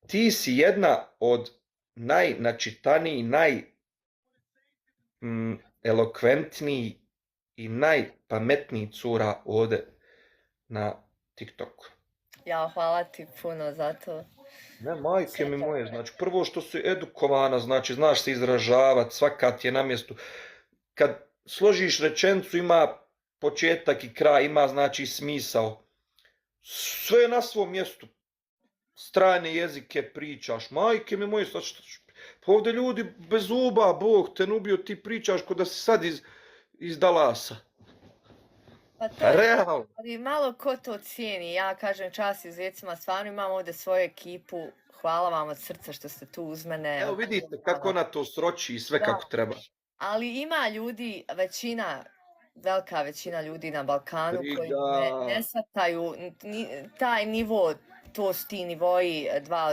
ti si jedna od najnačitanijih, najelokventnijih i najpametnijih cura ovdje na TikToku. Ja, hvala ti puno za to. Ne, majke mi moje, znači prvo što si edukovana, znači znaš se izražavati, svaka ti je na mjestu. Kad složiš rečenicu ima početak i kraj, ima znači smisao. Sve je na svom mjestu. Strane jezike pričaš, majke mi moje, pa ovdje ljudi bez zuba, Bog te nubio, ti pričaš ko da si sad iz Dalasa. Pa to je, Realno. ali malo ko to cijeni. Ja kažem čast izvjecima, stvarno imam ovdje svoju ekipu. Hvala vam od srca što ste tu uz mene. Evo vidite kako ona to sroči i sve kako treba. Ali ima ljudi, velika većina ljudi na Balkanu koji ne shvataju taj nivo, to su ti nivoi dva